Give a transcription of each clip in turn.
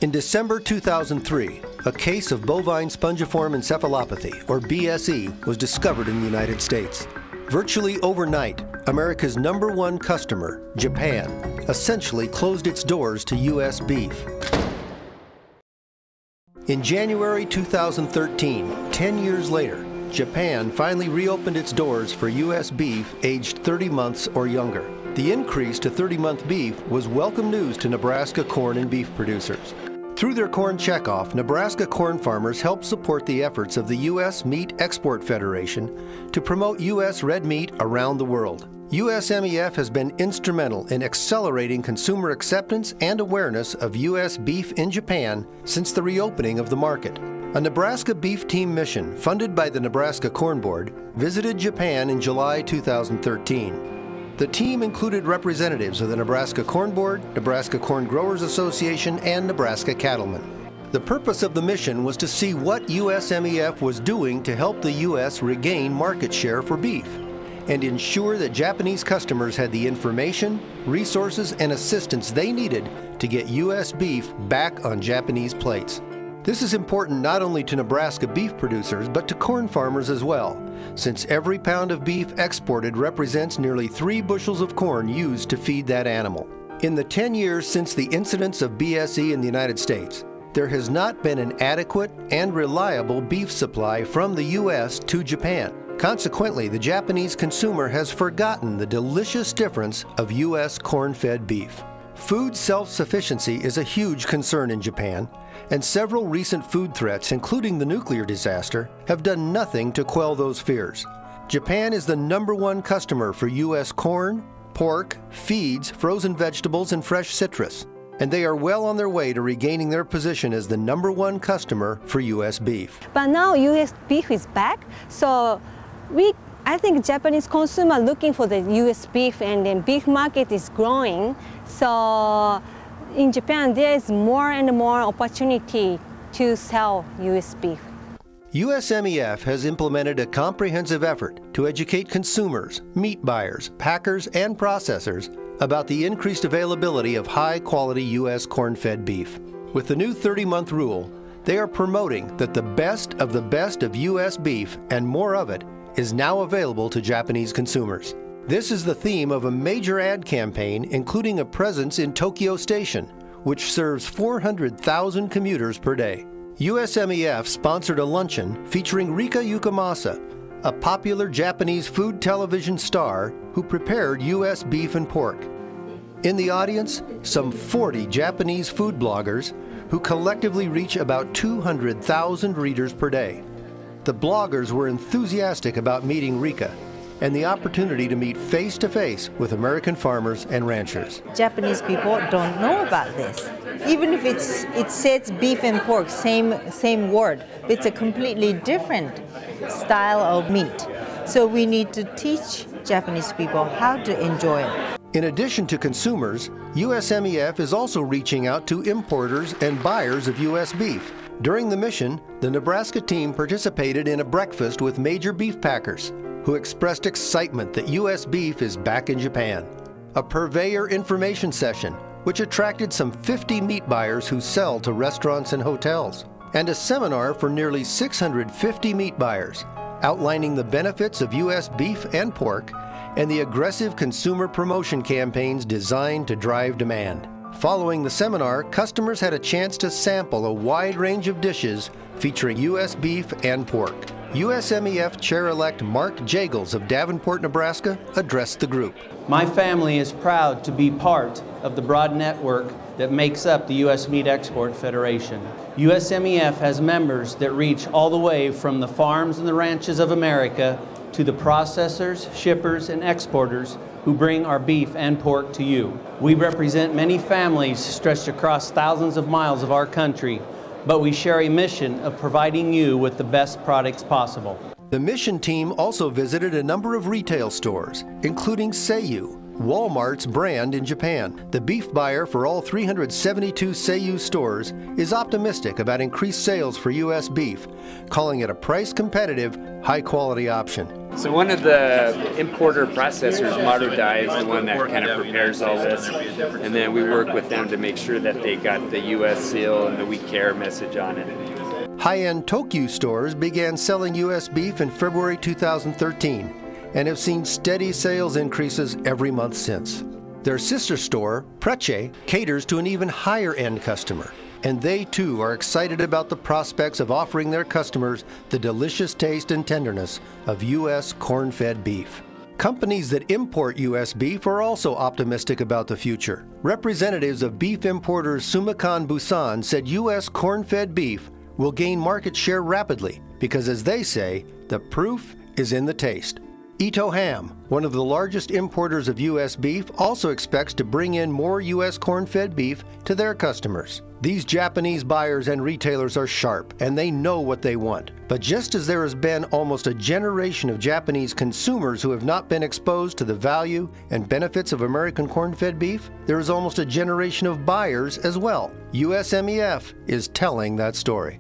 In December 2003, a case of bovine spongiform encephalopathy, or BSE, was discovered in the United States. Virtually overnight, America's #1 customer, Japan, essentially closed its doors to U.S. beef. In January 2013, 10 years later, Japan finally reopened its doors for U.S. beef aged 30 months or younger. The increase to 30-month beef was welcome news to Nebraska corn and beef producers. Through their corn checkoff, Nebraska corn farmers help support the efforts of the U.S. Meat Export Federation to promote U.S. red meat around the world. USMEF has been instrumental in accelerating consumer acceptance and awareness of U.S. beef in Japan since the reopening of the market. A Nebraska beef team mission funded by the Nebraska Corn Board visited Japan in July 2013. The team included representatives of the Nebraska Corn Board, Nebraska Corn Growers Association, and Nebraska Cattlemen. The purpose of the mission was to see what USMEF was doing to help the U.S. regain market share for beef and ensure that Japanese customers had the information, resources, and assistance they needed to get U.S. beef back on Japanese plates. This is important not only to Nebraska beef producers, but to corn farmers as well, since every pound of beef exported represents nearly 3 bushels of corn used to feed that animal. In the 10 years since the incidence of BSE in the United States, there has not been an adequate and reliable beef supply from the U.S. to Japan. Consequently, the Japanese consumer has forgotten the delicious difference of U.S. corn-fed beef. Food self-sufficiency is a huge concern in Japan, and several recent food threats, including the nuclear disaster, have done nothing to quell those fears. Japan is the #1 customer for U.S. corn, pork, feeds, frozen vegetables, and fresh citrus, and they are well on their way to regaining their position as the #1 customer for U.S. beef. But now U.S. beef is back, so I think Japanese consumer looking for the U.S. beef, and then beef market is growing. So in Japan, there is more and more opportunity to sell U.S. beef. USMEF has implemented a comprehensive effort to educate consumers, meat buyers, packers, and processors about the increased availability of high-quality U.S. corn-fed beef. With the new 30-month rule, they are promoting that the best of U.S. beef and more of it is now available to Japanese consumers. This is the theme of a major ad campaign, including a presence in Tokyo Station, which serves 400,000 commuters per day. USMEF sponsored a luncheon featuring Rika Yukamasa, a popular Japanese food television star who prepared U.S. beef and pork. In the audience, some 40 Japanese food bloggers who collectively reach about 200,000 readers per day. The bloggers were enthusiastic about meeting Rika and the opportunity to meet face-to-face with American farmers and ranchers. Japanese people don't know about this. Even if it says beef and pork, same word, it's a completely different style of meat. So we need to teach Japanese people how to enjoy it. In addition to consumers, USMEF is also reaching out to importers and buyers of U.S. beef. During the mission, the Nebraska team participated in a breakfast with major beef packers who expressed excitement that U.S. beef is back in Japan. A purveyor information session, which attracted some 50 meat buyers who sell to restaurants and hotels, and a seminar for nearly 650 meat buyers, outlining the benefits of U.S. beef and pork and the aggressive consumer promotion campaigns designed to drive demand. Following the seminar, customers had a chance to sample a wide range of dishes featuring U.S. beef and pork. USMEF Chair-elect Mark Jagels of Davenport, Nebraska, addressed the group. My family is proud to be part of the broad network that makes up the U.S. Meat Export Federation. USMEF has members that reach all the way from the farms and the ranches of America to the processors, shippers, and exporters who bring our beef and pork to you. We represent many families stretched across thousands of miles of our country, but we share a mission of providing you with the best products possible. The mission team also visited a number of retail stores, including Seiyu, Walmart's brand in Japan. The beef buyer for all 372 Seiyu stores is optimistic about increased sales for U.S. beef, calling it a price-competitive, high-quality option. So one of the importer processors, Marudai, is the one that kind of prepares all this, and then we work with them to make sure that they got the U.S. seal and the We Care message on it. High-end Tokyu stores began selling U.S. beef in February 2013 and have seen steady sales increases every month since. Their sister store, Preche, caters to an even higher-end customer, and they too are excited about the prospects of offering their customers the delicious taste and tenderness of U.S. corn-fed beef. Companies that import U.S. beef are also optimistic about the future. Representatives of beef importers Sumakan Busan said U.S. corn-fed beef will gain market share rapidly because, as they say, the proof is in the taste. Ito Ham, one of the largest importers of U.S. beef, also expects to bring in more U.S. corn-fed beef to their customers. These Japanese buyers and retailers are sharp, and they know what they want. But just as there has been almost a generation of Japanese consumers who have not been exposed to the value and benefits of American corn-fed beef, there is almost a generation of buyers as well. USMEF is telling that story.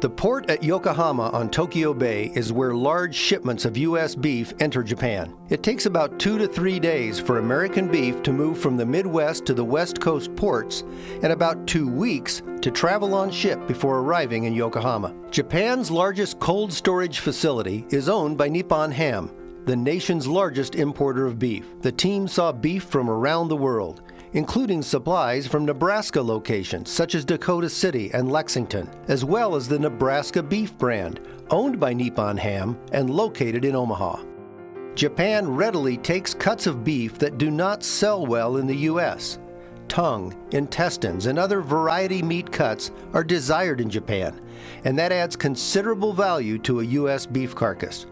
The port at Yokohama on Tokyo Bay is where large shipments of U.S. beef enter Japan. It takes about 2 to 3 days for American beef to move from the Midwest to the West Coast ports and about 2 weeks to travel on ship before arriving in Yokohama. Japan's largest cold storage facility is owned by Nippon Ham, the nation's largest importer of beef. The team saw beef from around the world, including supplies from Nebraska locations such as Dakota City and Lexington, as well as the Nebraska beef brand, owned by Nippon Ham and located in Omaha. Japan readily takes cuts of beef that do not sell well in the U.S. Tongue, intestines, and other variety meat cuts are desired in Japan, and that adds considerable value to a U.S. beef carcass.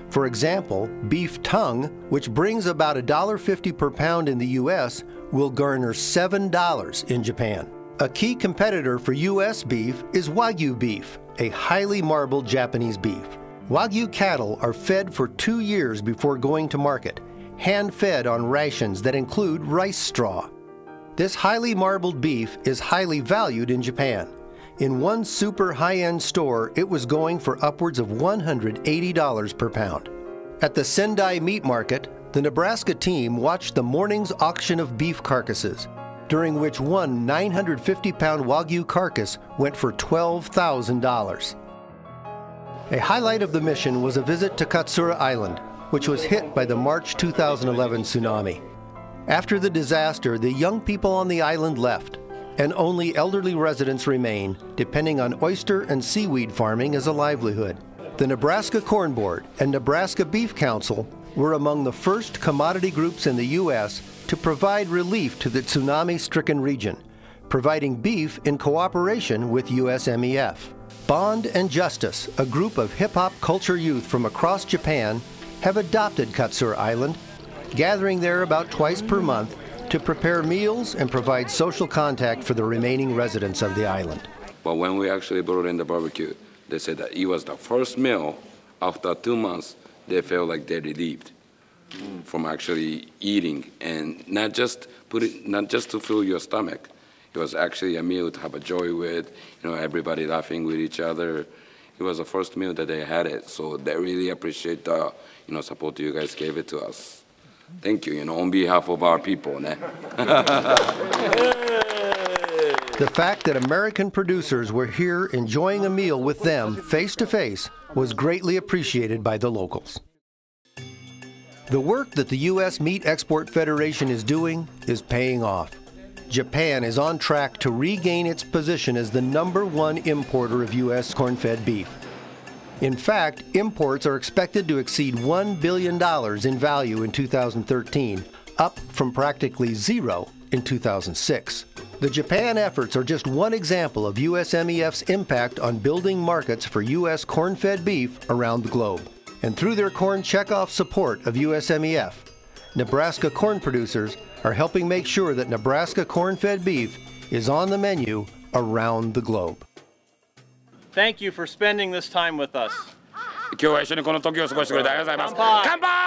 For example, beef tongue, which brings about $1.50 per pound in the U.S., will garner $7 in Japan. A key competitor for U.S. beef is Wagyu beef, a highly marbled Japanese beef. Wagyu cattle are fed for 2 years before going to market, hand-fed on rations that include rice straw. This highly marbled beef is highly valued in Japan. In one super high-end store, it was going for upwards of $180 per pound. At the Sendai Meat Market, the Nebraska team watched the morning's auction of beef carcasses, during which one 950-pound Wagyu carcass went for $12,000. A highlight of the mission was a visit to Katsura Island, which was hit by the March 2011 tsunami. After the disaster, the young people on the island left, and only elderly residents remain, depending on oyster and seaweed farming as a livelihood. The Nebraska Corn Board and Nebraska Beef Council were among the first commodity groups in the U.S. to provide relief to the tsunami-stricken region, providing beef in cooperation with USMEF. Bond and Justice, a group of hip-hop culture youth from across Japan, have adopted Katsura Island, gathering there about twice per month to prepare meals and provide social contact for the remaining residents of the island. But when we actually brought in the barbecue, they said that it was the first meal. After 2 months, they felt like they're relieved from actually eating, and not just to fill your stomach. It was actually a meal to have a joy with, everybody laughing with each other. It was the first meal that they had it, so they really appreciate the, support you guys gave it to us. Thank you, on behalf of our people. The fact that American producers were here enjoying a meal with them face to face was greatly appreciated by the locals. The work that the U.S. Meat Export Federation is doing is paying off. Japan is on track to regain its position as the #1 importer of U.S. corn-fed beef. In fact, imports are expected to exceed $1 billion in value in 2013, up from practically zero in 2006. The Japan efforts are just one example of USMEF's impact on building markets for U.S. corn-fed beef around the globe. And through their corn checkoff support of USMEF, Nebraska corn producers are helping make sure that Nebraska corn-fed beef is on the menu around the globe. Thank you for spending this time with us. 今日は一緒にこの時を過ごしてくれてありがとうございます。乾杯！